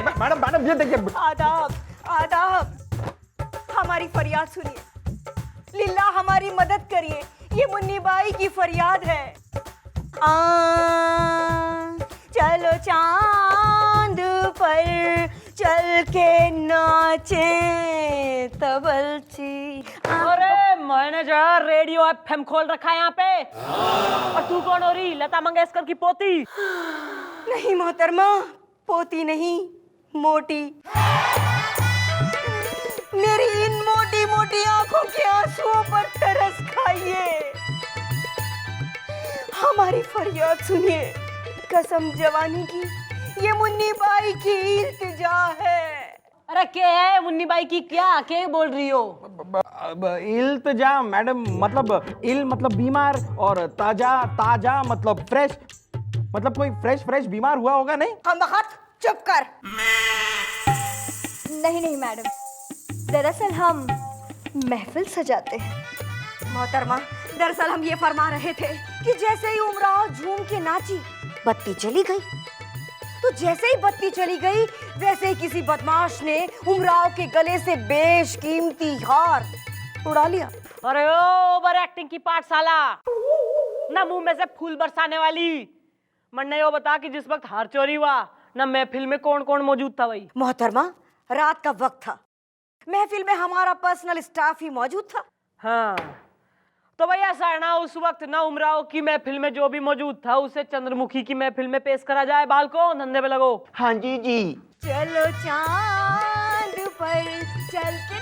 Madam madam ये देखिए। आदाब आदाब, हमारी फरियाद सुनिए, लिल्ला हमारी मदद करिए, ये मुन्नी बाई की फरियाद है। चलो चांद पर चल के नाचे तबलची। अरे मैंने जो है रेडियो एफएम खोल रखा है यहाँ पे। और तू कौन हो रही? लता मंगेशकर की पोती? नहीं मोहतरमा, पोती नहीं, मोटी। मेरी इन मोटी मोटी आंखों के आंसुओं पर तरस खाइए, हमारी फरियाद सुनिए, कसम जवानी की, ये मुन्नी बाई की इल्तिजा है। अरे क्या है मुन्नी बाई की? क्या बोल रही हो? इल्तिजा मैडम, मतलब इल मतलब बीमार और ताजा ताजा मतलब फ्रेश, मतलब कोई फ्रेश बीमार हुआ होगा। नहीं हम वक्त चुप कर। नहीं मैडम, दरअसल हम महफिल सजाते हैं। मोहतरमा, दरअसल हम ये फरमा रहे थे कि जैसे ही उमराव झूम के नाची, बत्ती चली गई, तो जैसे ही बत्ती चली गई वैसे ही किसी बदमाश ने उमराव के गले से बेशकीमती हार उड़ा लिया। अरे ओ ओवर एक्टिंग की पाठशाला, ना मुंह में से फूल बरसाने वाली। मन्ने यो बता कि जिस वक्त हार चोरी हुआ ना महफिल में कौन कौन मौजूद था? भाई मोहतरमा, रात का वक्त था, महफिल में हमारा पर्सनल स्टाफ ही मौजूद था। हाँ तो भैया ऐसा है ना, उस वक्त ना उमराव की महफिल में जो भी मौजूद था उसे चंद्रमुखी की महफिल में पेश करा जाए। बालको धंधे पे लगो। हाँ जी जी। चलो चांद पर चल के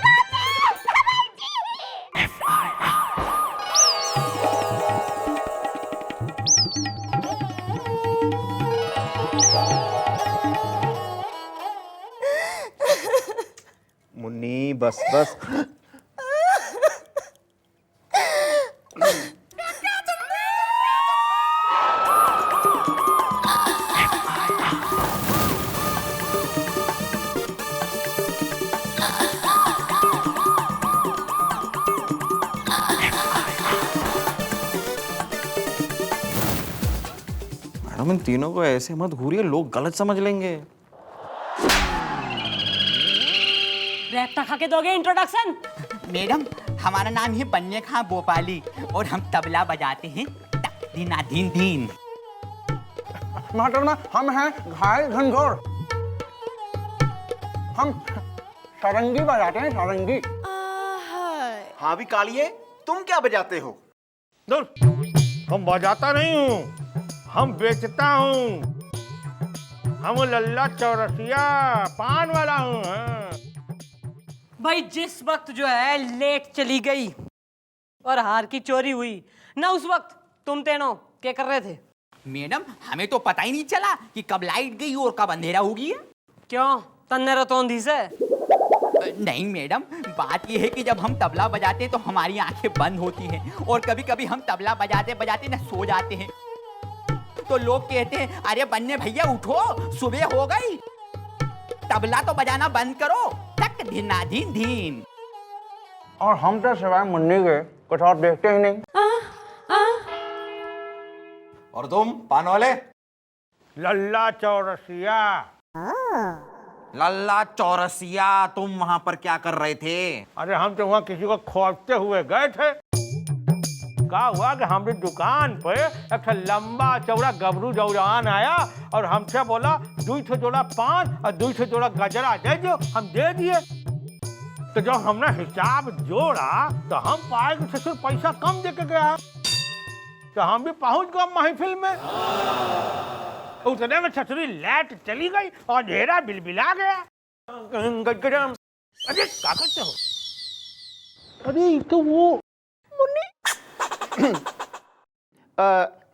मुन्नी बस बस। मैडम इन तीनों को ऐसे मत घूरिए, लोग गलत समझ लेंगे। रैप्ता खा के दोगे इंट्रोडक्शन? मैडम, हमारा नाम है बन्ने खां भोपाली और हम तबला बजाते हैं दिन दिन दिन। मोहतरमा, हम हैं घायल घनघोर, हम सारंगी बजाते हैं, सारंगी। हाँ भी कालिए, तुम क्या बजाते हो? दूर, हम बजाता नहीं हूँ, हम बेचता हूँ। हम लल्ला चौरसिया पान वाला हूँ। भाई जिस वक्त जो है लेट चली गई और हार की चोरी हुई ना, उस वक्त तुम तीनों क्या कर रहे थे? मैडम, हमें तो पता ही नहीं चला कि कब लाइट गई और कब अंधेरा हो गया। क्यों तन्ने रतौंधी से? नहीं मैडम, बात यह है कि जब हम तबला बजाते हैं तो हमारी आंखें बंद होती हैं और कभी कभी हम तबला बजाते बजाते ना सो जाते हैं, तो लोग कहते हैं अरे बन्ने भैया उठो, सुबह हो गई, तबला तो बजाना बंद करो, तक धीना धीन धीन। और हम तो सिवाय मुन्नी के कुछ और देखते ही नहीं। और तुम पान वाले? लल्ला चौरसिया। लल्ला चौरसिया, तुम वहां पर क्या कर रहे थे? अरे हम तो वहाँ किसी को खोजते हुए गए थे। क्या हुआ कि हमारी दुकान पे एक लंबा चौड़ा गबरू जौरान आया और हमसे बोला 200 जोड़ा पान और 200 जोड़ा गजरा दे दो। हम दे दिए। तो जब हमने हिसाब जोड़ा तो हम पाए कि ससुर पैसा कम दे के गया, तो हम भी पहुंच गए महफिल में। उतने में ससुरी लाइट चली गई और अंधेरा बिलबिला गया। अरे क्या करते हो? अरे तो वो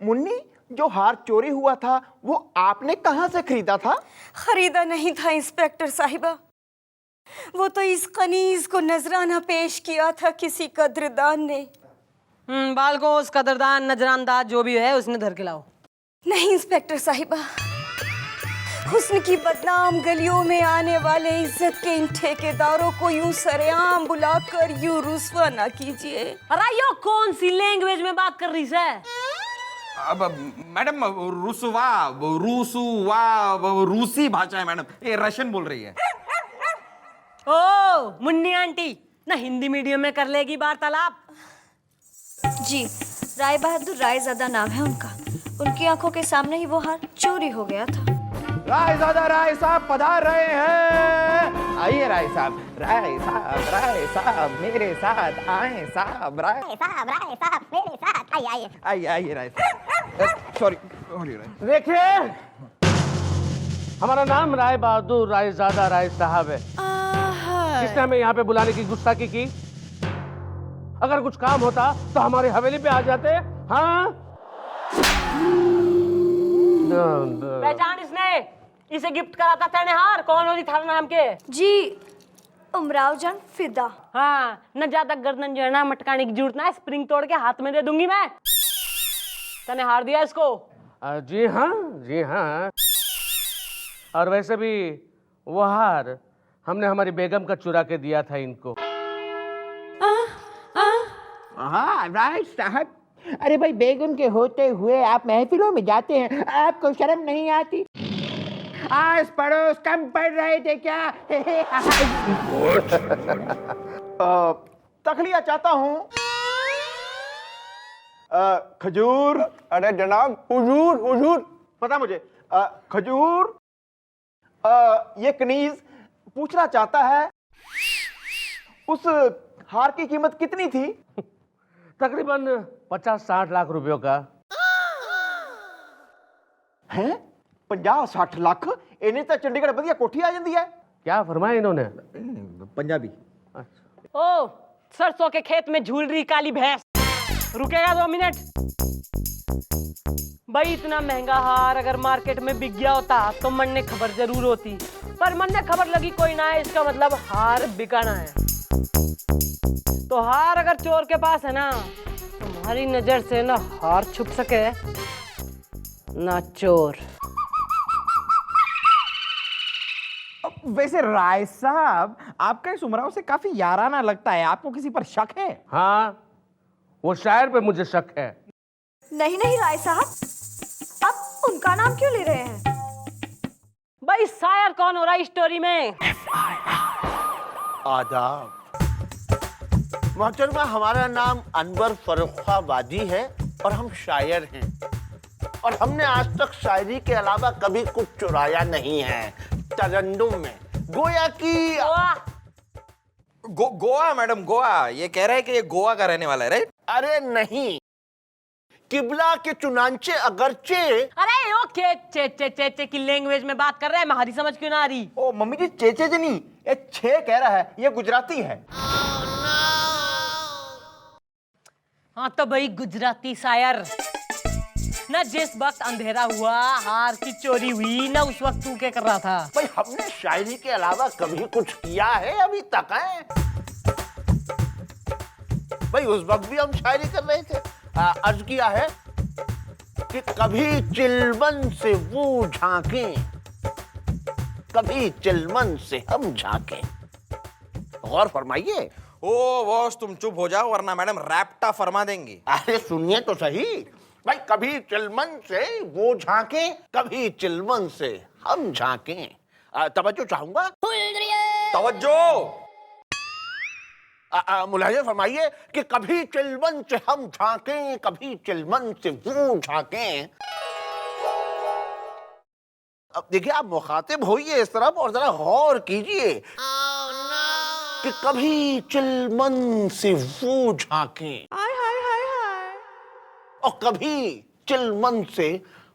मुन्नी, जो हार चोरी हुआ था वो आपने कहाँ से खरीदा था? खरीदा नहीं था इंस्पेक्टर साहिबा, वो तो इस कनीज को नजराना पेश किया था किसी कदरदान ने। बाल को उस कदरदान नजरानदाज जो भी है उसने धर के लाओ। नहीं इंस्पेक्टर साहिबा, हुस्न की बदनाम गलियों में आने वाले इज्जत के इन ठेकेदारों को यूं सरेआम बुलाकर यूं रुस्वा ना कीजिए। अरे यो कौन सी लैंग्वेज में बात कर रही है? अब मैडम रूसी भाषा है मैडम, ये रशियन बोल रही है। ओ मुन्नी आंटी ना हिंदी मीडियम में कर लेगी वार्तालाप। जी, राय बहादुर रायजादा नाम है उनका। उनकी आंखों के सामने ही वो हार चोरी हो गया था। रायजादा राय साहब पधार रहे हैं। आइए राय साहब, राय साहब मेरे साथ आए साहब, राय साहब मेरे साथ आइए आइए आइए राय साहब। सॉरी राय। देखिए, हमारा नाम राय बहादुर रायजादा राय साहब है। किसने हमें यहाँ पे बुलाने की गुस्ताखी की? अगर कुछ काम होता तो हमारी हवेली पे आ जाते। हाँ, पहचान इसने, इसे गिफ्ट करा था तेने हार। कौन होती थारा नाम के? जी, उमराव जान फिदा। हाँ, न ज्यादा गर्दन जो है ना मटकाने की जरूरत ना है, स्प्रिंग तोड़ के हाथ में दे दूंगी मैं। तने हार दिया इसको? जी हाँ, जी हाँ। और वैसे भी वो हार हमने हमारी बेगम का चुरा के दिया था इनको। हाँ राइट साहब। अरे भाई, बेगम के होते हुए आप महफिलों में जाते हैं, आपको शर्म नहीं आती? आस पड़ोस कम पड़ रहे थे क्या? तखलिया चाहता हूँ। खजूर। अरे जनाब, हुजूर हुजूर, पता मुझे। खजूर। ये कनीज पूछना चाहता है, उस हार की कीमत कितनी थी? तकरीबन 50-60 लाख रुपयों का। हैं? 50-60 लाख? इन्हें तो चंडीगढ़ बढ़िया कोठी आ जाती है। क्या फरमाया इन्होंने? पंजाबी। ओ, सरसों के खेत में झूल रही काली भैंस। रुकेगा 2 मिनट? भाई, इतना महंगा हार अगर मार्केट में बिक गया होता तो मन ने खबर जरूर होती, पर मन ने खबर लगी कोई ना है, इसका मतलब हार बिकाना है। तो हार अगर चोर के पास है ना, तुम्हारी नजर से ना हार छुप सके ना चोर। वैसे राय साहब, आपका इस उमराव से काफी याराना लगता है, आपको किसी पर शक है? हाँ, वो शायर पे मुझे शक है। नहीं नहीं राय साहब, अब उनका नाम क्यों ले रहे हैं? भाई, शायर कौन हो रहा है इस स्टोरी में? आदाब मोहतरमा, हमारा नाम अनवर फर्रुखाबादी है और हम शायर हैं, और हमने आज तक शायरी के अलावा कभी कुछ चुराया नहीं है। तरन्नुम में गोया की गोवा मैडम, गोवा। ये कह रहा है कि ये गोवा का रहने वाला है, राइट? अरे नहीं, किबला के चुनांचे अगरचे। अरे ओ चे की लैंग्वेज में बात कर रहे हैं, हमारी समझ क्यों ना आ रही? ओ मम्मी जी, चेचे जी नहीं, ये छे कह रहा है, ये गुजराती है। हाँ तो भाई, गुजराती शायर ना, जिस वक्त अंधेरा हुआ हार की चोरी हुई ना, उस वक्त तू क्या कर रहा था? भाई, हमने शायरी के अलावा कभी कुछ किया है अभी तक है? भाई, उस वक्त भी हम शायरी कर रहे थे। अर्ज किया है कि कभी चिलमन से वो झांकें, कभी चिलमन से हम झांकें। गौर फरमाइए। ओ बॉस, तुम चुप हो जाओ वरना मैडम रैप्टा फरमा देंगी। अरे सुनिए तो सही भाई, कभी चिलमन से वो झांके, कभी चिलमन से हम झांकें। तवज्जो चाहूंगा। तवज्जो। मुलाहिजा फरमाइए कि कभी चिलमन से हम झांकें, कभी चिलमन से वो झांकें। अब देखिए, आप मुखातिब होइए इस तरफ और जरा गौर कीजिए कि कभी चिलमन से वो झांकें और कभी चिलमन से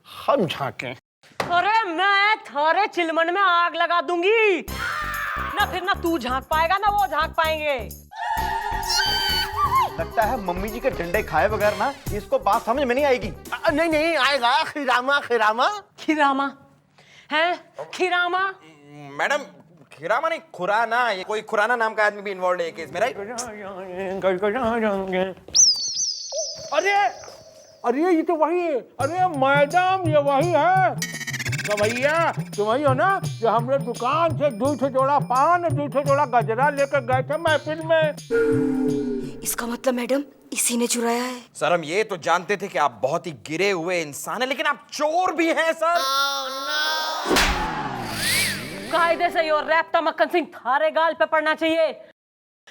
हम झांकें। अरे मैं थारे चिलमन में आग लगा दूंगी ना, फिर ना तू झांक पाएगा ना वो झांक पाएंगे। लगता है मम्मी जी के डंडे खाए बगैर ना इसको बात समझ में नहीं आएगी। नहीं नहीं आएगा। खिरामा खिरामा खिरामा है? खिरामा मैडम, खिरामा नहीं, खुराना। ये कोई खुराना नाम का आदमी भी इन्वॉल्व है केस में, राइट? अरे अरे, ये तो वही है। अरे मैडम, ये वही है। तो भैया, तुम वही हो ना जो हमने दुकान से 200 जोड़ा पान, 200 जोड़ा गजरा लेकर गए थे महफिल में? इसका मतलब मैडम इसी ने चुराया है। सर हम ये तो जानते थे कि आप बहुत ही गिरे हुए इंसान हैं, लेकिन आप चोर भी हैं सर। कायदे से और रैप्टा मक्खन सिंह थारे गाल पे पड़ना चाहिए,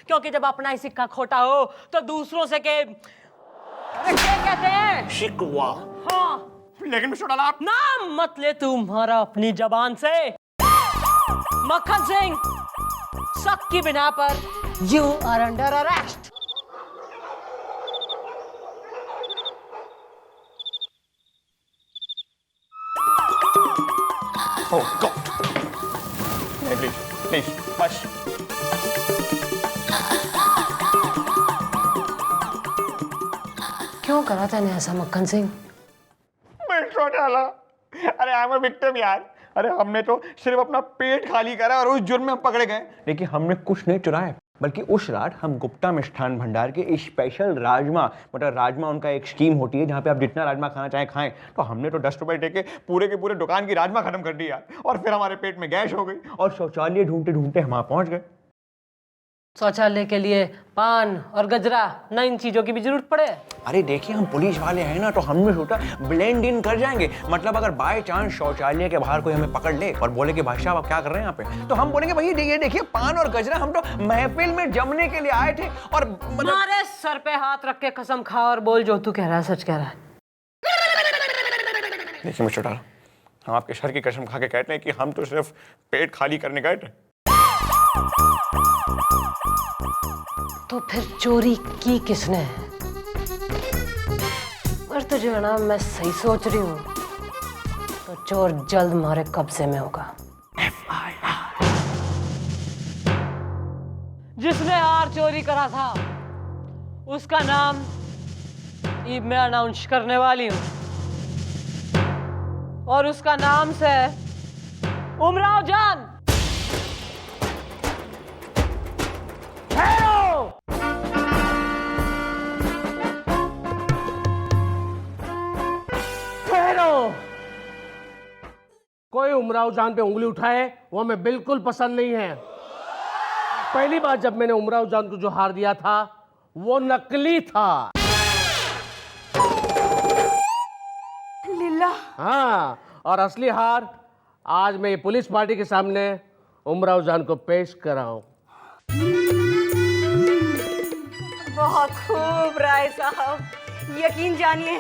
क्योंकि जब अपना ही सिक्का खोटा हो तो दूसरों से के अरे क्या कहते हैं? शिकवा। हाँ, लेकिन मिस्टर डाला आप नाम मत ले तुम्हारा अपनी जबान से। मक्खन सिंह, शक की बिना पर you are under arrest. Oh God, please please बस। क्यों करा तूने ऐसा मक्खन सिंह? मिस्टर डाला, अरे आई एम अ विक्टिम यार। अरे हमने तो सिर्फ अपना पेट खाली करा और उस जुर्म में हम पकड़े गए। देखिए हमने कुछ नहीं चुराया, बल्कि उस रात हम गुप्ता मिष्ठान भंडार के स्पेशल राजमा, मतलब राजमा उनका एक स्कीम होती है जहाँ पे आप जितना राजमा खाना चाहें खाएं, तो हमने तो 10 रुपए देके पूरे के पूरे दुकान की राजमा खत्म कर दी यार। और फिर हमारे पेट में गैस हो गई और शौचालय ढूंढते ढूंढते हम वहाँ पहुँच गए। शौचालय के लिए पान और गजरा, न इन चीजों की भी जरूरत पड़े। अरे देखिए हम पुलिस वाले हैं ना, तो हमने सोचा ब्लेंड इन कर जाएंगे। मतलब अगर बाय चांस शौचालय के बाहर कोई हमें पकड़ ले और बोले कि भाई साहब आप क्या कर रहे हैं यहाँ पे, तो हम बोलेंगे भैया ये देखिए पान और गजरा, हम तो महफिल में जमने के लिए आए थे। और मतलब मारे सर पे हाथ रख के कसम खा और बोल जो तू कह रहा है सच कह रहा है। देखिए मिस्टर डाला, हम आपके सर की कसम खा के कहते हैं कि हम तो सिर्फ पेट खाली करने गए थे। तो फिर चोरी की किसने है? और तो जो है ना, मैं सही सोच रही हूँ, तो चोर जल्द हमारे कब्जे में होगा। जिसने हार चोरी करा था उसका नाम अब मैं अनाउंस करने वाली हूँ, और उसका नाम से उमराव जान। कोई उमराव जान पे उंगली उठाए वो हमें बिल्कुल पसंद नहीं है। पहली बार जब मैंने उमराव जान को जो हार दिया था वो नकली था। लीला। हाँ, और असली हार आज मैं ये पुलिस पार्टी के सामने उमराव जान को पेश कराऊं। बहुत खूब राय साहब, यकीन जानिए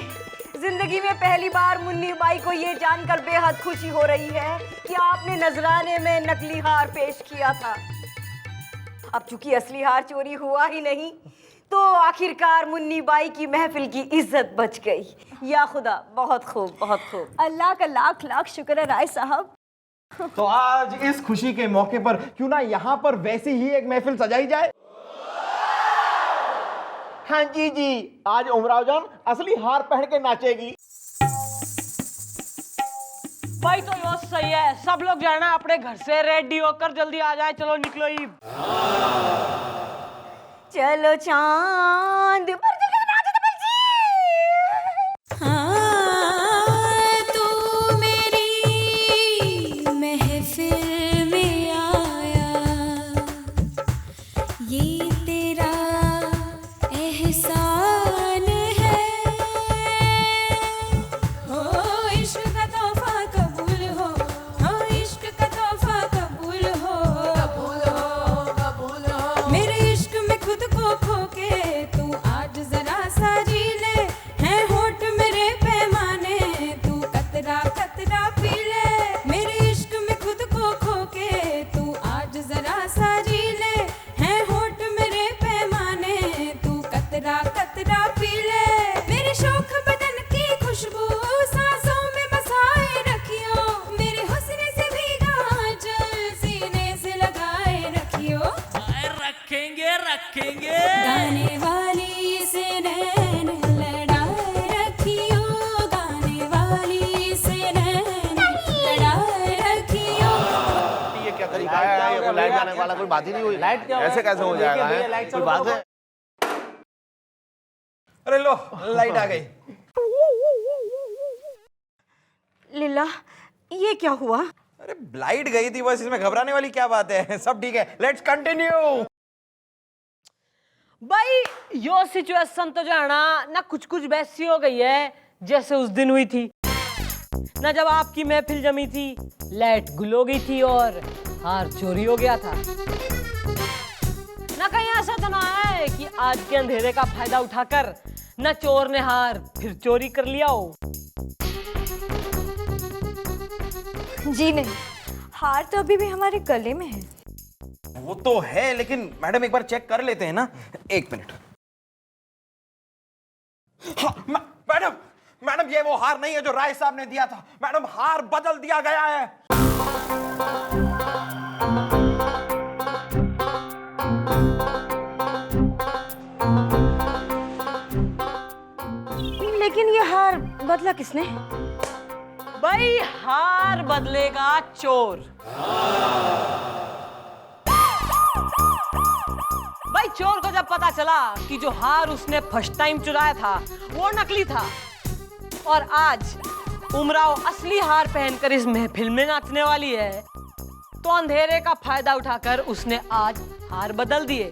जिंदगी में पहली बार मुन्नी बाई को ये जानकर बेहद खुशी हो रही है कि आपने नजराने में नकली हार पेश किया था। अब चूंकि असली हार चोरी हुआ ही नहीं, तो आखिरकार मुन्नी बाई की महफिल की इज्जत बच गई। या खुदा, बहुत खूब बहुत खूब। अल्लाह का लाख लाख शुक्र है राय साहब। तो आज इस खुशी के मौके पर क्यों ना यहाँ पर वैसी ही एक महफिल सजाई जाए। हाँ जी जी, आज उमराव जान असली हार पहन के नाचेगी। भाई तो यो सही है, सब लोग जाना अपने घर से रेडी होकर जल्दी आ जाए। चलो निकलो ईब। चलो चांद पर जल्दी नाचो तो बच्ची। हाँ, तू मेरी महफिल में आया, ये तेरा एहसान है। हो इश्क का तोहफा कबूल हो, हो इश्क का तोहफा कबूल हो, कबूल हो, कबूल हो। मेरे इश्क में खुद को खो के तू आज जरा सा जी ले, है होठ मेरे पैमाने तू कतरा कतरा पी ले। मेरे इश्क में खुद को खो के तू आज जरा सा जी ले, है होठ मेरे पैमाने तू कतरा कतरा पी ले। मेरे शौक बदन की खुशबू सांसों में बसाए रखियो, मेरे हुस्न से भीगा जल सीने से लगाए रखियो। रखेंगे रखेंगे। गाने वाली से नैन लड़ाए रखियो, गाने वाली से नैन लड़ाए रखियो। ये क्या तरीका है? ये कोई लाइट जाने वाला कोई बात ही नहीं हुई। लाइट ऐसे कैसे हो जाएगा? है? कोई बात है? अरे लो, लाइट आ गई। लीला, ये क्या हुआ? अरे लाइट गई थी बस, इसमें घबराने वाली क्या बात है। सब ठीक है, लेट्स कंटिन्यू। भाई यो सिचुएशन तो जो है ना कुछ कुछ वैसी हो गई है जैसे उस दिन हुई थी ना, जब आपकी महफिल जमी थी, लाइट गुल हो गई थी और हार चोरी हो गया था ना। कहीं ऐसा तो ना है कि आज के अंधेरे का फायदा उठाकर ना चोर ने हार फिर चोरी कर लिया हो। जी नहीं, हार तो अभी भी हमारे गले में है। वो तो है, लेकिन मैडम एक बार चेक कर लेते हैं ना। एक मिनट। हाँ, मैडम मैडम ये वो हार नहीं है जो राय साहब ने दिया था। मैडम हार बदल दिया गया है। लेकिन ये हार बदला किसने? भाई हार बदलेगा चोर। भाई चोर को जब पता चला कि जो हार उसने फर्स्ट टाइम चुराया था वो नकली था और आज उमराव असली हार पहनकर इस महफिल में नाचने वाली है, तो अंधेरे का फायदा उठाकर उसने आज हार बदल दिए।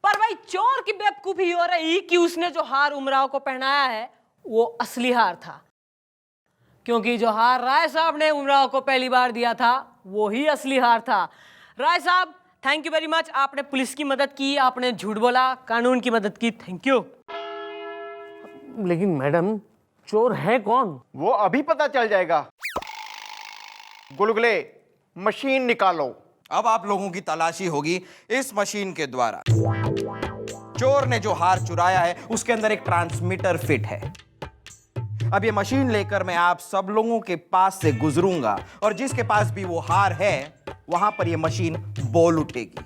पर भाई चोर की बेवकूफी हो रही कि उसने जो हार उमराव को पहनाया है वो असली हार था, क्योंकि जो हार राय साहब ने उमराव को पहली बार दिया था वो ही असली हार था। राय साहब थैंक यू वेरी मच, आपने पुलिस की मदद की, आपने झूठ बोला, कानून की मदद की, थैंक यू। लेकिन मैडम चोर है कौन? वो अभी पता चल जाएगा। गुलगुले मशीन निकालो। अब आप लोगों की तलाशी होगी इस मशीन के द्वारा। चोर ने जो हार चुराया है उसके अंदर एक ट्रांसमीटर फिट है। अब ये मशीन लेकर मैं आप सब लोगों के पास से गुजरूंगा और जिसके पास भी वो हार है वहां पर ये मशीन बोल उठेगी।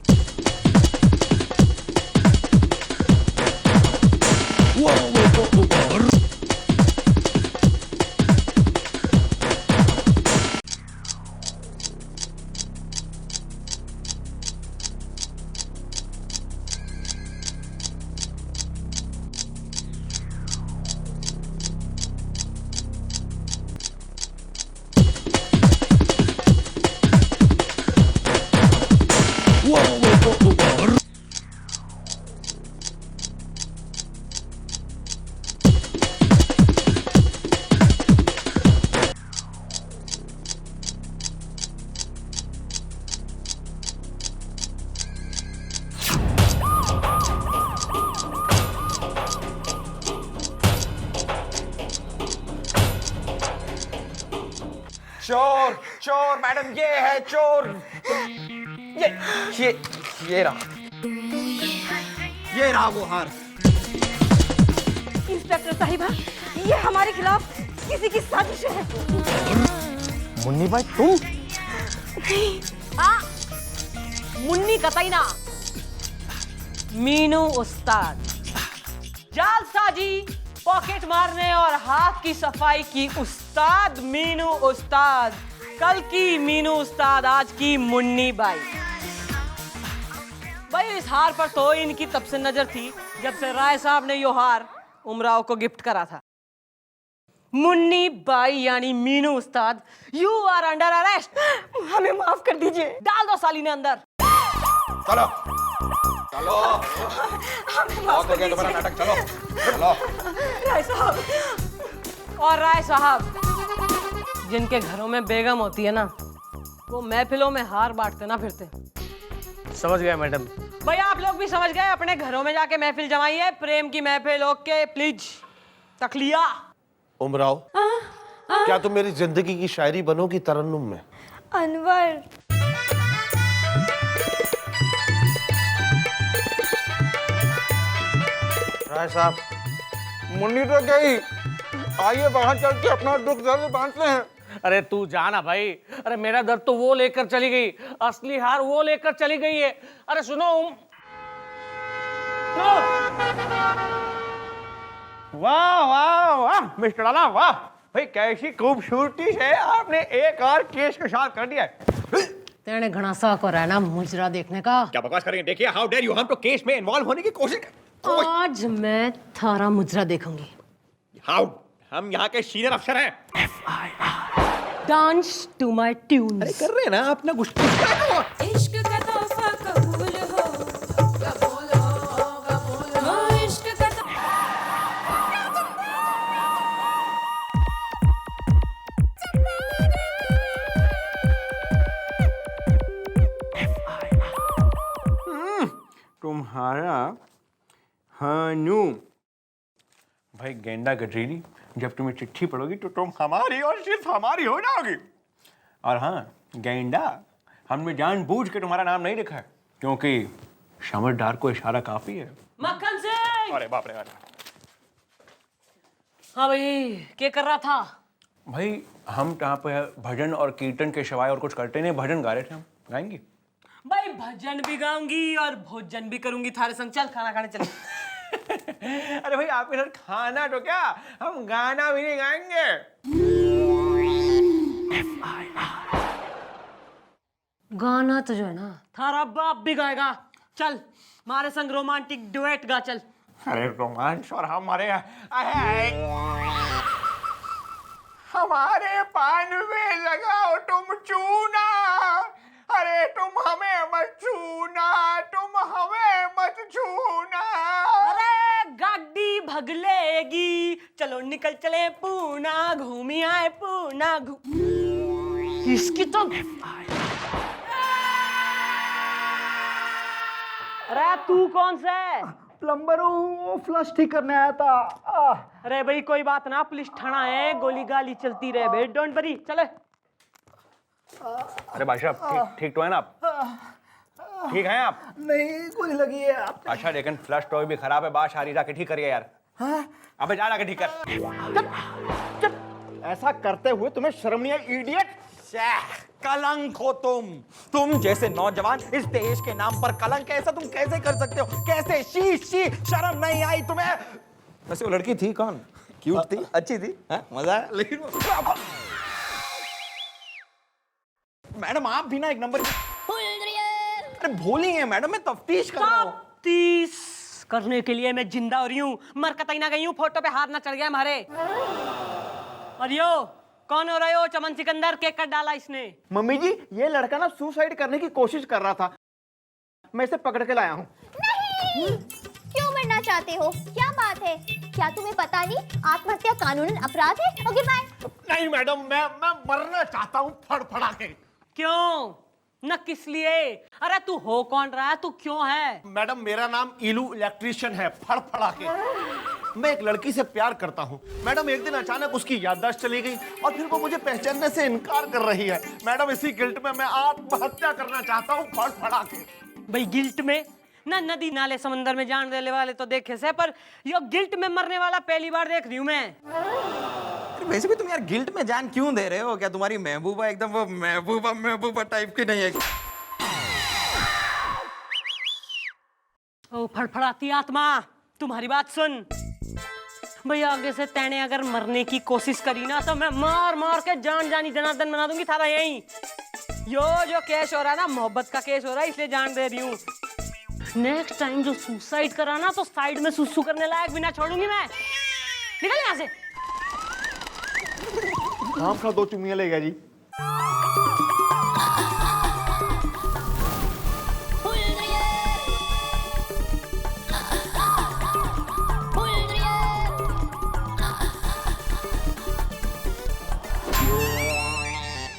चोर चोर मैडम ये है चोर। ये रहा, ये रहा वो हार। इंस्पेक्टर साहिबा, ये हमारे खिलाफ किसी की साजिश है। मुन्नी भाई तुम? मुन्नी कतई ना, मीनू उस्ताद। जालसाजी, पॉकेट मारने और हाथ की सफाई की उस्ताद मीनू उस्ताद। कल की मीनू उस्ताद, आज की मुन्नी बाई। भाई इस हार पर तो इनकी तब से नजर थी जब से राय साहब ने यो हार उमराव को गिफ्ट करा था। मुन्नी बाई यानी मीनू उस्ताद, यू आर अंडर अरेस्ट। हमें माफ कर दीजिए। डाल दो साली ने अंदर। चलो चलो, बहुत हो गया तुम्हारा नाटक, चलो चलो। राय साहब। और राय साहब, जिनके घरों में बेगम होती है ना, वो महफिलों में हार बांटते ना फिरते। समझ गया मैडम। भाई आप लोग भी समझ गए, अपने घरों में जाके महफिल जमाइए, प्रेम की महफिल। Okay please. तकलिया। उमराव, क्या तुम मेरी जिंदगी की शायरी बनोगी तरन्नुम में? अनवर, राय साहब, मुन्नी तो गई, आइए बाहर चल के अपना दुख दर्द बांटते हैं। अरे तू जाना भाई। अरे मेरा दर्द तो वो लेकर चली गई, असली हार वो लेकर चली गई है। अरे सुनो वाह वाह वाह मिस्टर लाला, वाह भाई कैसी खूबसूरती से आपने एक और केस को सॉल्व कर दिया। तेरे घना सा को रहना मुजरा देखने का। क्या बकवास करेंगे? देखिए, हाउ डेयर यू, हम तो केस में इन्वॉल्व होने की कोशिश कर। आज मैं थारा मुजरा देखूंगी। हाउ, हम यहाँ के सीनियर अफसर हैं। Dance to my tunes. अरे कर रहे हैं ना अपना गुस्सा। इश्क का तोहफा कबूल हो, तुम्हारा हानू। भाई गेंडा गडरीली, जब तुम्हें चिट्ठी पढ़ोगी तो तुम हमारी और सिर्फ हमारी हो जाओगी। और हाँ गेंडा, हमने जानबूझ के तुम्हारा नाम नहीं लिखा है क्योंकि समझदार को इशारा काफी है। मक्खन सिंह! अरे बाप रे। हाँ भाई, क्या कर रहा था? भाई हम यहाँ पे भजन और कीर्तन के सिवाय और कुछ करते नहीं, भजन गा रहे थे हम। गाएंगे? भाई भजन भी गाऊंगी और भोजन भी करूंगी थारे संग। चल खाना खाने चल। अरे भाई आपके साथ खाना तो क्या, हम गाना भी नहीं गाएंगे। गाना तो जो है ना थारा बाप भी गाएगा। चल हमारे संग रोमांटिक डुएट गा चल। अरे रोमांस और हमारे पान में लगाओ तुम चूना, अरे तुम हमें मत छूना, तुम हमें मत छूना। अरे गाड़ी भगलेगी, चलो निकल चले पूना, घूमी आए पूना। इसकी तो अरे तू कौन सा है? प्लम्बर हूँ, फ्लश ठीक करने आया था। अरे भाई कोई बात ना, पुलिस थाना है, गोली गाली चलती रहे भाई, डोंट वरी। चले। अरे भाई साहब ठीक तो है ना आप? ठीक हैं आप? नहीं गोली लगी है आप। अच्छा लेकिन फ्लश टॉय भी खराब है, बात सारी जाके ठीक करिए यार। अबे जा के ठीक कर। ऐसा करते हुए तुम्हें शर्म नहीं आई इडियट? कलंक हो तुम जैसे नौजवान इस देश के नाम पर कलंक है। ऐसा तुम कैसे कर सकते हो? कैसे? शी शर्म नहीं आई तुम्हें? वैसे वो लड़की थी कौन? क्यूट थी, अच्छी थी, मजा आया। लेकिन मैडम आप भी ना एक नंबर। अरे भोली है मैडम, मैं तफ्तीश कर रहा हूँ। तफ्तीश करने के लिए मैं जिंदा हो रही हूँ, मर कतई ना गई हूँ। फोटो पे हाथ ना चढ़ गया हमारे। और यो कौन हो रहे हो? चमन सिकंदर, केक कट डाला इसने। मम्मी जी ये लड़का ना सुसाइड करने की कोशिश कर रहा था, मैं इसे पकड़ के लाया हूँ। नहीं, क्यों मरना चाहते हो? क्या बात है? क्या तुम्हें पता नहीं आत्महत्या कानूनन अपराध है? Okay bye. नहीं मैडम, मैं मरना चाहता हूँ फड़फड़ा के। क्यों? न किस लिए? अरे तू हो कौन रहा है? तू क्यों है? मैडम मेरा नाम इलू इलेक्ट्रिशियन है, फड़फड़ा के। मैं एक लड़की से प्यार करता हूँ मैडम। एक दिन अचानक उसकी याददाश्त चली गई और फिर वो मुझे पहचानने से इनकार कर रही है। मैडम इसी गिल्ट में मैं आत्महत्या करना चाहता हूँ फड़फड़ा के। भाई गिल्ट में ना, नदी नाले समंदर में जान देने वाले तो देखे से, पर यो गिल्ट में मरने वाला पहली बार देख रही हूँ मैं। वैसे भी तुम यार गिल्ट में जान क्यों दे रहे हो? क्या तुम्हारी महबूबा एकदम वो महबूबा टाइप की नहीं है? ओ फड़फड़ाती आत्मा, तुम्हारी बात सुन। भैया आगे से तैने अगर मरने की कोशिश करी ना तो मैं मार मार के जान जानी जनार्दन बना दूंगी थारा यहीं। यो जो केस हो रहा है ना, मोहब्बत का केस हो रहा है, इसलिए जान दे रही हूँ। नेक्स्ट टाइम जो सुसाइड करा ना तो साइड में सुसु करने लायक भी ना छोड़ूंगी मैं। निकल यहाँ से। काम का 2 चुम्मियां ले गया जी।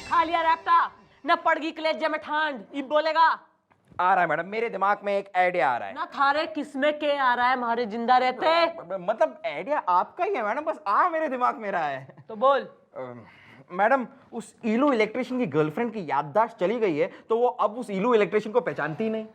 खा लिया रैप्टा, न पड़गी कलेजे में ठांड। ये बोलेगा आ रहा है मैडम, मेरे दिमाग में एक आइडिया आ रहा है। ना थारे किसमें के आ रहा है? हमारे जिंदा रहते। मतलब आइडिया आपका ही है मैडम, बस मेरे दिमाग में रहा है। तो बोल। मैडम उस इलू इलेक्ट्रिशियन की गर्लफ्रेंड की याददाश्त चली गई है, तो वो अब उस इलू इलेक्ट्रिशियन को पहचानती नहीं।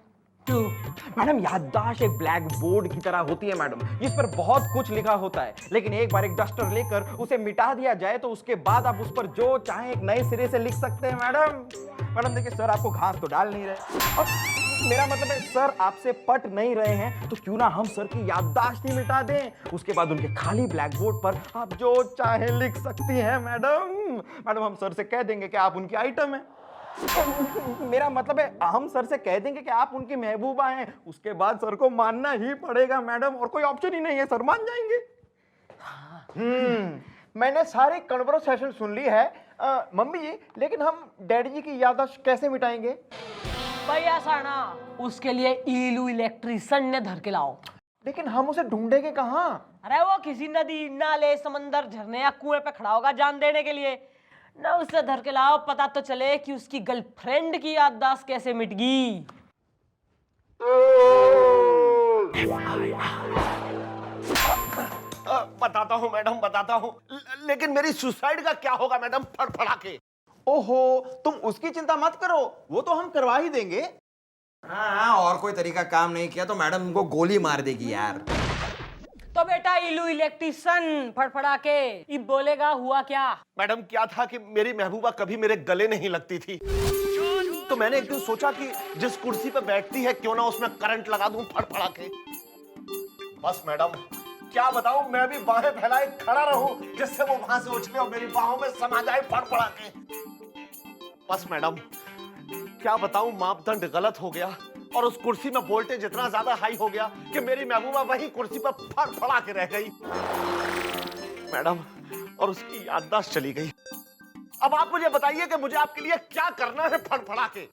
मैडम याददाश्त एक ब्लैक बोर्ड की तरह होती है मैडम, जिस पर बहुत कुछ लिखा होता है, लेकिन एक बार एक डस्टर लेकर उसे मिटा दिया जाए तो उसके बाद आप उस पर जो चाहे एक नए सिरे से लिख सकते हैं मैडम देखिए सर, आपको घास तो डाल नहीं रहे और मेरा मतलब है सर आपसे पट नहीं रहे हैं, तो क्यों ना हम सर की याददाश्त ही मिटा दें, उसके बाद उनके खाली ब्लैक बोर्ड पर आप जो चाहे लिख सकती हैं मैडम हम सर से कह देंगे कि आप उनकी आइटम है। मेरा मतलब है हम सर से कह देंगे कि आप उनकी महबूबा हैं, उसके बाद सर को मानना ही पड़ेगा मैडम, और कोई ऑप्शन ही नहीं है, सर मान जाएंगे। मैंने सारी कन्वर्सेशन सुन ली है मम्मी जी, लेकिन हम डैडी जी की याददाश्त कैसे मिटाएंगे? भाई ऐसा ना, उसके लिए इलू इलेक्ट्रिशियन ने धर के लाओ। लेकिन हम उसे ढूंढेंगे कहाँ? अरे वो किसी नदी नाले समंदर झरने या कुएं पे खड़ा होगा जान देने के लिए ना, उसे धर के लाओ, पता तो चले कि उसकी गर्लफ्रेंड की याददाश्त कैसे मिट गई। बताता हूँ मैडम, बताता हूँ। लेकिन मेरी सुसाइड का क्या होगा मैडम, फड़फड़ा के? ओहो, तुम उसकी चिंता मत करो, वो तो हम करवा ही देंगे। हाँ, और कोई तरीका काम नहीं किया तो मैडम उनको गोली मार देगी यार। तो बेटा इलू इलेक्ट्रिशियन फड़फड़ा के ये बोलेगा हुआ क्या? मैडम क्या था कि मेरी महबूबा कभी मेरे गले नहीं लगती थी, तो मैंने एक दिन सोचा कि जिस कुर्सी पे बैठती है क्यों ना उसमें करंट लगा दूं फड़फड़ा के। बस मैडम क्या बताऊं, मैं भी बाहें फैलाए खड़ा रहूं जिससे वो वहां से उछले और मेरी बाहों में समा जाए फड़फड़ा के। बस मैडम क्या बताऊं, मापदंड गलत हो गया और उस कुर्सी में वोल्टेज इतना ज्यादा हाई हो गया कि मेरी महबूबा वही कुर्सी पर फड़फड़ा के रह गई मैडम, और उसकी याददाश्त चली गई। अब आप मुझे बताइए कि मुझे आपके लिए क्या करना है फड़फड़ा के?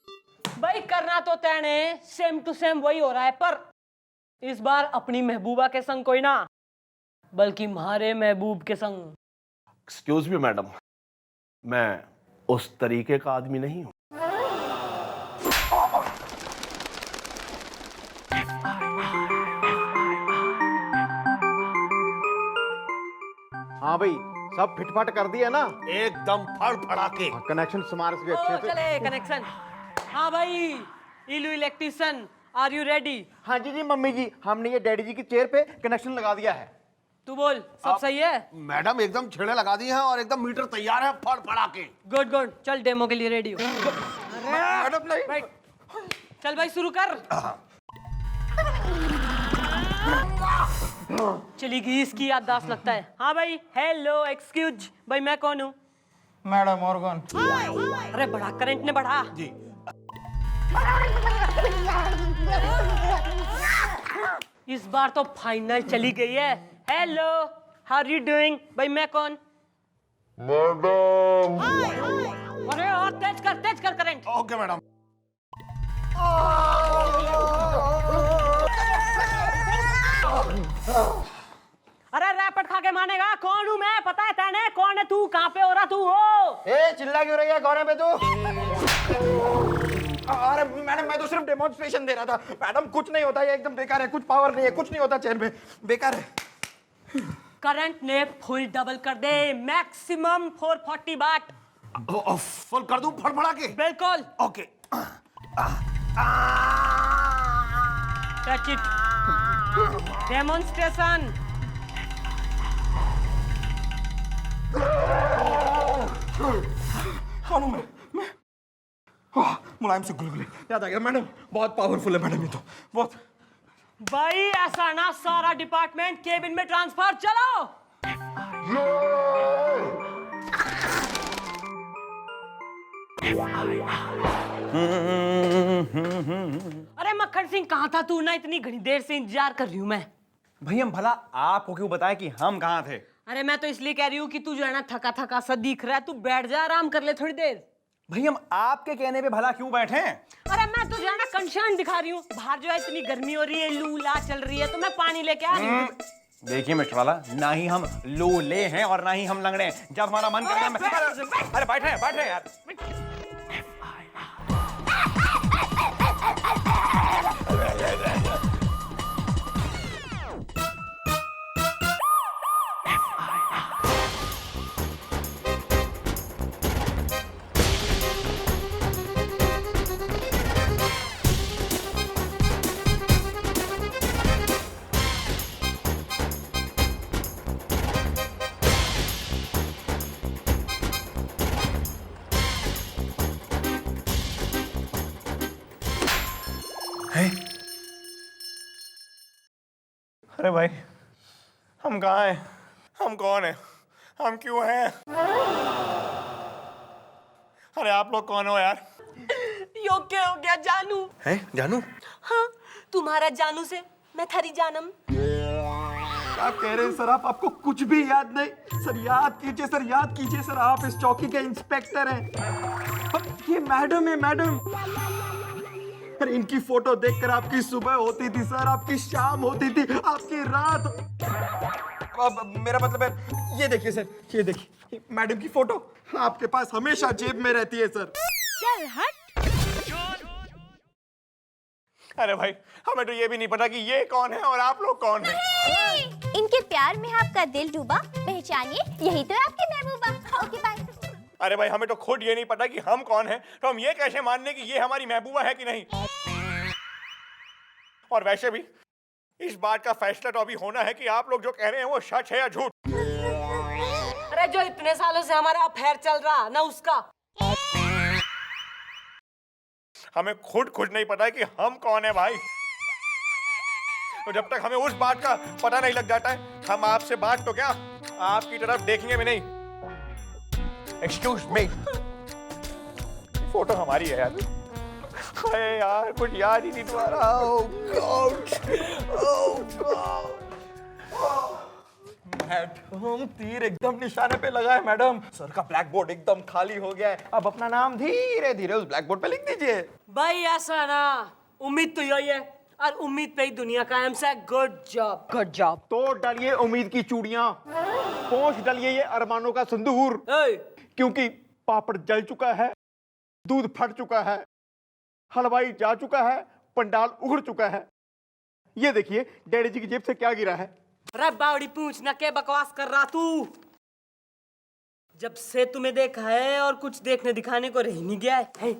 भाई करना तो तैने सेम टू सेम वही हो रहा है, पर इस बार अपनी महबूबा के संग कोई ना बल्कि हमारे महबूब के संग। एक्सक्यूज मी मैडम, मैं उस तरीके का आदमी नहीं हूं। हाँ भाई, सब फिटफाट कर दिया ना? एकदम फड़फड़ा के। कनेक्शन स्मार्ट भी अच्छे से। चले कनेक्शन। हाँ भाई इलू इलेक्ट्रिशियन, आर यू रेडी? हाँ जी मम्मी जी, हमने ये डैडी जी की चेयर पे कनेक्शन लगा दिया है। तू बोल, सब सही है? मैडम एकदम छेड़े लगा दी हैं और एकदम मीटर तैयार है फड़फड़ा के। गुड गुड, चल डेमो के लिए रेडी हो। मैडम नहीं। राइट, चल भाई शुरू कर। चली गई इसकी याददाश्त लगता है। हाँ भाई, हेलो एक्सक्यूज, भाई मैं कौन हूँ? मैडम और कौन? अरे बढ़ा, करंट ने बढ़ा जी। इस बार तो फाइनल चली गई है। Hello, how are you doing? भाई मैं कौन? मैडम। अरे और तेज कर करंट। Okay madam. अरे रैपट खा के मानेगा, कौन हूँ मैं? पता है तेने कौन है तू? कहाँ पे हो रहा तू हो? ए, चिल्ला क्यों रही है? कौन है बे तू? अरे मैडम मैं तो सिर्फ डेमोन्स्ट्रेशन दे रहा था। मैडम कुछ नहीं होता, ये एकदम बेकार है, कुछ पावर नहीं है, कुछ नहीं होता चेयर में, बेकार है। करंट ने फुल डबल कर दे, मैक्सिमम 440 वाट। फुल कर दूं फड़फड़ा के? बिल्कुल। ओके। Touch it. डेमोन्स्ट्रेशन। कौन हूँ मैं? मुलायम से गुलगुले याद आ गया मैडम, बहुत पावरफुल है मैडम ये तो, बहुत। भाई ऐसा ना, सारा डिपार्टमेंट केबिन में ट्रांसफर, चलो। अरे मक्खन सिंह कहाँ था तू? ना इतनी घड़ी देर से इंतजार कर रही हूँ मैं। भाई हम भला आपको क्यों बताएं कि हम कहाँ थे? अरे मैं तो इसलिए कह रही हूँ कि तू जो है ना थका थका सा दिख रहा है, तू बैठ जा, आराम कर ले थोड़ी देर। भाई हम आपके कहने पे भला क्यों बैठे हैं? अरे मैं तुझे ना कंसर्न दिखा रही हूँ, बाहर जो है इतनी गर्मी हो रही है, लू ला चल रही है, तो मैं पानी लेके आ रही हूँ। देखिए मिस्टर वाला, ना ही हम लोले हैं और ना ही हम लंगड़े हैं। जब हमारा मन करता है अरे बैठे यार। अरे भाई हम कहाँ हैं? हम कौन हैं? हम क्यों हैं? अरे आप लोग कौन हो यार? योग्य हो गया जानू। है जानू? हाँ, तुम्हारा जानू से मैं थारी जानम। क्या कह रहे हैं सर आप? आपको कुछ भी याद नहीं? सर याद कीजिए सर, याद कीजिए सर, आप इस चौकी के इंस्पेक्टर हैं। ये मैडम है मैडम। अरे इनकी फोटो देखकर आपकी सुबह होती थी सर, आपकी शाम होती थी, आपकी रात। अब मेरा मतलब है, ये देखिए सर, ये देखिए मैडम की फोटो आपके पास हमेशा जेब में रहती है सर। चल हट। अरे भाई हमें तो ये भी नहीं पता कि ये कौन है और आप लोग कौन हैं। इनके प्यार में आपका दिल डूबा, पहचानिए यही तो है आपकी महबूबा। Okay bye. अरे भाई हमें तो खुद ये नहीं पता कि हम कौन हैं, तो हम ये कैसे मान लें कि ये हमारी महबूबा है कि नहीं। और वैसे भी इस बात का फैसला तो अभी होना है कि आप लोग जो कह रहे हैं वो सच है या झूठ। अरे जो इतने सालों से हमारा अफेयर चल रहा ना उसका। हमें खुद नहीं पता है कि हम कौन है भाई। तो जब तक हमें उस बात का पता नहीं लग जाता है हम आपसे बात तो क्या आपकी तरफ देखेंगे भी नहीं। एक्सक्यूज मी, फोटो हमारी है यार। अरे यार कुछ याद ही नहीं तुम्हारा। मैडम तीर एकदम निशाने पे लगा है मैडम। सर का ब्लैक बोर्ड एकदम खाली हो गया है, अब अपना नाम धीरे धीरे उस ब्लैक बोर्ड पे लिख दीजिए। भाई ऐसा ना, उम्मीद तो यही है और उम्मीद पे ही दुनिया कायम से। Good job, good job. तो डालिए उम्मीद की चूड़ियां, पोंछ डालिए ये अरमानों का संदूर, क्योंकि पापड़ जल चुका है, दूध फट चुका है, हलवाई जा चुका है, पंडाल उगड़ चुका है। ये देखिए डैडी जी की जेब से क्या गिरा है। अरे बावड़ी पूछ ना, क्या बकवास कर रहा तू। जब से तुम्हें देखा है और कुछ देखने दिखाने को रह नहीं गया है।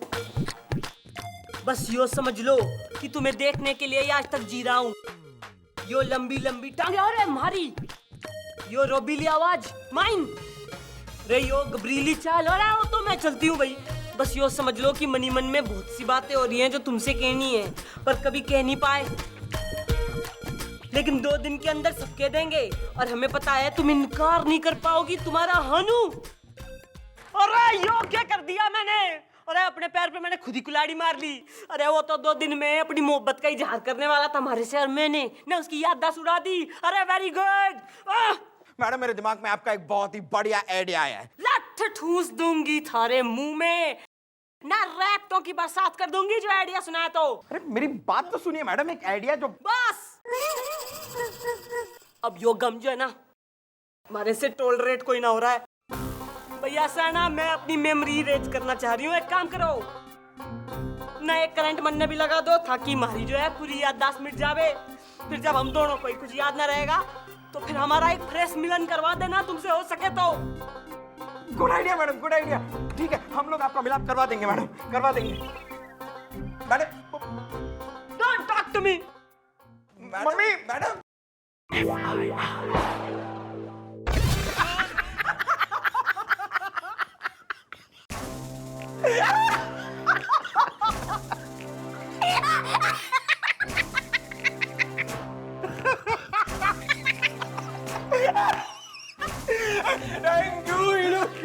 बस यो समझ लो कि तुम्हें देखने के लिए आज तक जी रहा हूँ। यो लंबी लंबी टांगे अरे मारी, यो रोबीली आवाज माइन रे, यो गबरीली चाल अरे वो तो मैं चलती हूँ भाई। बस यो समझ लो कि मनी मन में बहुत सी बातें हो रही हैं जो तुमसे कहनी है पर कभी कह नहीं पाए, लेकिन 2 दिन के अंदर सब कह देंगे और हमें पता है तुम इनकार नहीं कर पाओगी। तुम्हारा हनु। अरे यो क्या कर दिया मैंने, अरे अपने पैर पे मैंने खुद ही कुल्हाड़ी मार ली। अरे वो तो 2 दिन में अपनी मोहब्बत का इजहार करने वाला था हमारे से और मैंने ना उसकी याददाश्त उड़ा दी। अरे वेरी गुड। मैडम मेरे दिमाग में आपका एक बहुत ही बढ़िया आइडिया आया है। लठ ठूस दूंगी थारे मुंह में, ना रैप्टों की बरसात कर दूंगी जो आइडिया सुनाया तो। अरे मेरी बात तो सुनिए मैडम, एक आइडिया जो बस अब यो गम जो है ना हमारे से टॉलरेट कोई ना हो रहा है भैया। ऐसा ना मैं अपनी मेमोरी इरेज करना चाह रही हूँ। एक काम करो ना, एक करंट मन में भी लगा दो ताकि हमारी जो है पूरी याददाश्त मिट जावे। फिर जब हम दोनों को कुछ याद ना रहेगा तो फिर हमारा एक फ्रेश मिलन करवा देना तुमसे हो सके तो। Good idea madam, good idea. ठीक है हम लोग आपका मिलाप करवा देंगे मैडम, करवा देंगे madam. Don't talk to me mummy madam.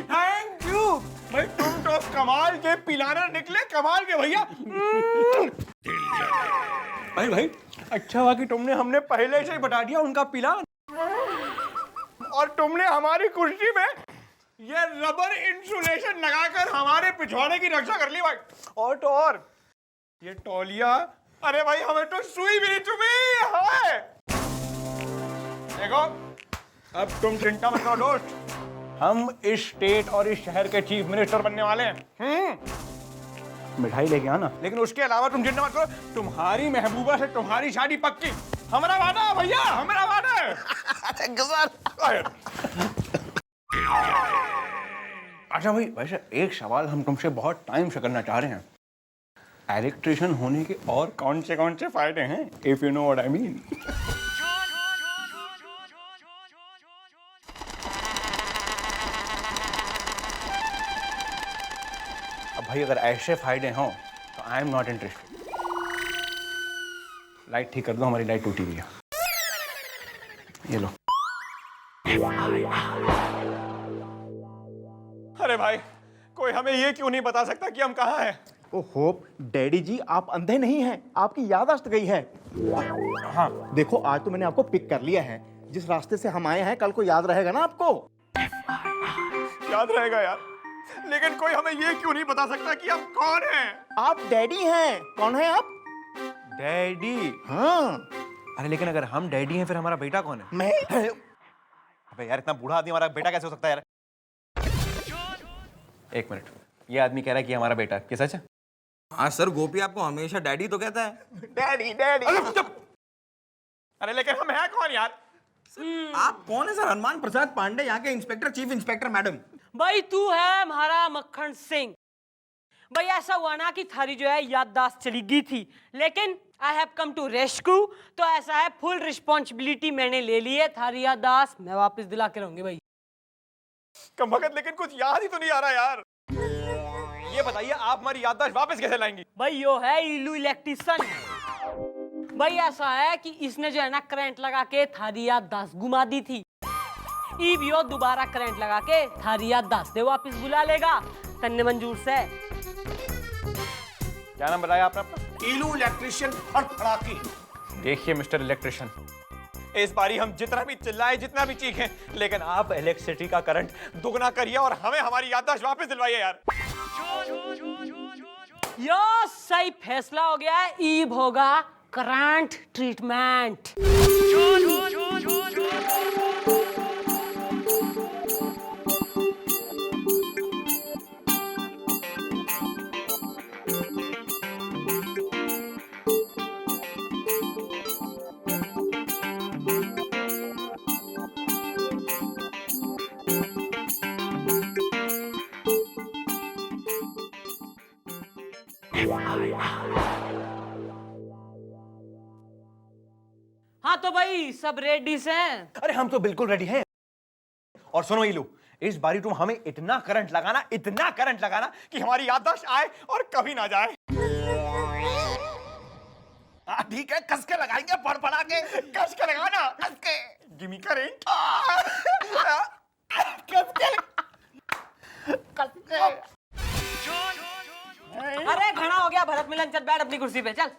Thank you भाई, तुम तो कमाल के पिलाना निकले, कमाल के भैया। भाई अच्छा हुआ कि तुमने हमने पहले से ही बता दिया उनका पिलान, और तुमने हमारी कुर्सी में ये रबर इंसुलेशन लगाकर हमारे पिछवाड़े की रक्षा कर ली भाई। और तो और ये तौलिया, अरे भाई हमें तो सुई भी नहीं चुभी है। देखो अब तुम चिंता मत करो दोस्त, हम इस स्टेट और इस शहर के चीफ मिनिस्टर बनने वाले हैं। मिठाई लेके आना, लेकिन उसके अलावा तुम चिंता मत करो, तुम्हारी महबूबा से तुम्हारी शादी पक्की। हमारा वादा है भैया, हमारा वादा है। अच्छा भाई, वैसे एक सवाल हम तुमसे बहुत टाइम से करना चाह रहे हैं। इलेक्ट्रिशियन होने के और कौन से फायदे हैं, if you know what I mean. अब भाई अगर ऐसे फायदे हों तो I am not interested. Light ठीक कर दो, हमारी लाइट टूटी हुई है। ये लो। अरे भाई कोई हमें ये क्यों नहीं बता सकता कि हम कहाँ हैं? ओहो डैडी जी, आप अंधे नहीं हैं, आपकी याददाश्त गई है। हाँ देखो, आज तो मैंने आपको पिक कर लिया है। जिस रास्ते से हम आए हैं कल को याद रहेगा ना आपको? याद रहेगा यार, लेकिन कोई हमें ये क्यों नहीं बता सकता कि हम कौन हैं? आप डैडी हैं। कौन है आप? डैडी? हाँ। अरे लेकिन अगर हम डैडी हैं फिर हमारा बेटा कौन है? मैं। अबे यार इतना बूढ़ा आदमी हमारा बेटा कैसे हो सकता है यार? एक मिनट, ये आदमी कह रहा है कि हमारा बेटा है, क्या सच है? हाँ सर, गोपी आपको हमेशा डैडी तो कहता है। Daddy daddy. अरे लेकिन हम हैं कौन यार? आप कौन है सर? हनुमान प्रसाद पांडे, यहाँ के इंस्पेक्टर, चीफ इंस्पेक्टर मैडम। भाई तू है हमारा मक्खन सिंह। भाई ऐसा हुआ ना कि थारी जो है याददाश्त चली गई थी, लेकिन I have come to rescue. तो ऐसा है, फुल रिस्पॉन्सिबिलिटी मैंने ले ली है, थारी याददाश्त मैं वापस दिला के रहूंगी। भाई कम वक्त, लेकिन कुछ याद ही तो नहीं आ रहा यार। ये बताइए आप हमारी याददाश्त वापस कैसे लाएंगी? भाई यो है इलू इलेक्ट्रिशियन। भाई ऐसा है कि इसने जो है ना करंट लगा के थारी याददाश्त घुमा दी थी। इब यो दोबारा करंट लगा के थारी याददाश्त दे वापस बुला लेगा तन्ने मंजूर से। क्या नाम बताया आपने अपना? इलू इलेक्ट्रिशियन फड़फड़ाकी। देखिए मिस्टर इलेक्ट्रिशियन, इस बारी हम जितना भी चिल्लाए, जितना भी चीखें, लेकिन आप इलेक्ट्रिसिटी का करंट दुगना करिए और हमें हमारी याददाश्त वापस दिलवाइए यार। यो सही फैसला हो गया है, ईब होगा करंट ट्रीटमेंट। हाँ तो भाई सब रेडी हैं? अरे हम तो बिल्कुल रेडी हैं। और सुनो इलू, इस बारी तुम हमें इतना करंट लगाना कि हमारी याददाश्त आए और कभी ना जाए। ठीक है, कस के लगाएंगे, फड़फड़ा के। कस के लगाना, कस के। Give me current. अरे घना हो गया भरत मिलन, चल बैठ अपनी कुर्सी पे चल।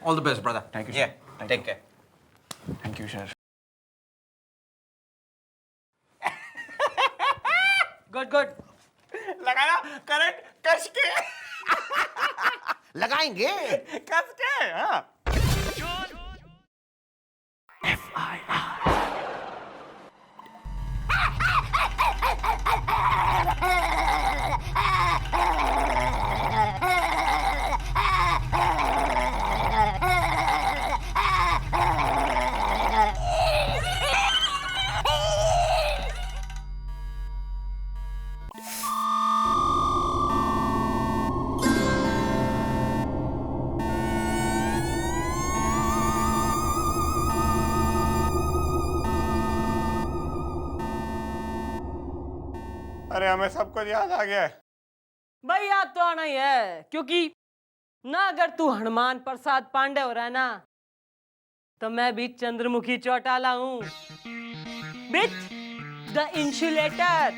All the best brother. Thank you sir. Take care. Thank you sir. Good good. लगाना करंट कस के। लगाएंगे। कस के, हाँ। अरे हमें सब कुछ याद आ गया है। भाई याद तो आना ही है, क्योंकि ना अगर तू हनुमान प्रसाद पांडे हो रहा है ना, तो मैं भी चंद्रमुखी चौटाला हूँ with the insulator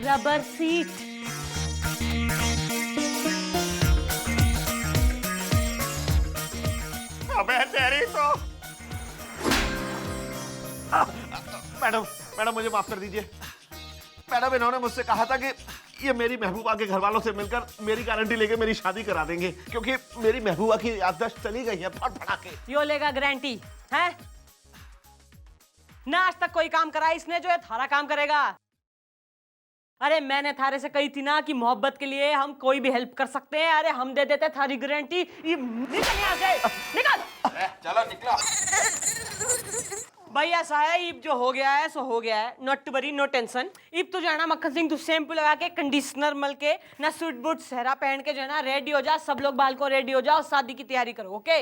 rubber seat. अबे तेरी तो। मैडम मुझे माफ कर दीजिए। मैडम इन्होंने मुझसे कहा था कि ये मेरी महबूबा के घर वालों से मिलकर मेरी गारंटी लेके मेरी शादी करा देंगे, क्योंकि मेरी महबूबा की याददाश्त चली गई है फड़फड़ा के। यो लेगा गारंटी है ना? आज तक कोई काम करा इसने जो है थारा काम करेगा। अरे मैंने थारे से कही थी ना कि मोहब्बत के लिए हम कोई भी हेल्प कर सकते हैं। अरे हम दे देते थारी गारंटी। ये निकल यहाँ से, निकल। चलो निकलो। भाई ऐसा है, इब जो हो गया है सो हो गया है, not to worry, no tension. इब तो जाना मक्खन सिंह, तू शैम्पू लगा के, कंडीशनर मल के, ना सूट बूट सहरा पहन के जो है ना रेडी हो जा। सब लोग बाल को रेडी हो जाओ, शादी की तैयारी करो, ओके?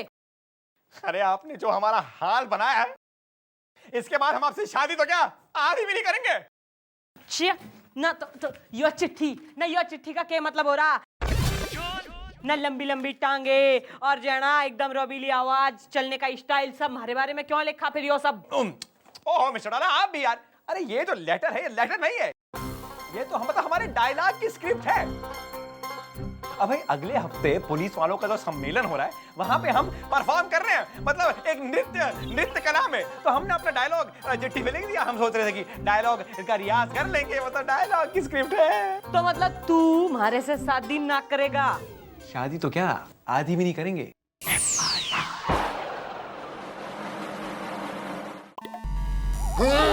अरे आपने जो हमारा हाल बनाया है, इसके बाद हम आपसे शादी तो क्या आधी भी नहीं करेंगे। छिया ना तो यो चिट्ठी ना, यो चिट्ठी का क्या मतलब हो रहा ना? लंबी लंबी टांगे और जो है ना एकदम रबीली आवाज, चलने का स्टाइल, सब हमारे बारे में क्यों लिखा फिर यो सब? ओह मिस्टर डाला, आप भी यार। अरे ये जो लेटर है, ये लेटर नहीं है, ये तो मतलब हमारे डायलॉग की स्क्रिप्ट है। अब भाई अगले हफ्ते पुलिस वालों का जो सम्मेलन हो रहा है, वहां पे हम परफॉर्म कर रहे हैं, मतलब एक नृत्य कला में। तो हमने अपना डायलॉग चिट्ठी में लिख दिया। हम सोच रहे थे कि डायलॉग इसका रियाज कर लेंगे, मतलब डायलॉग की स्क्रिप्ट है। तो मतलब तू हमारे से शादी ना करेगा? शादी तो क्या आधी भी नहीं करेंगे। हाँ।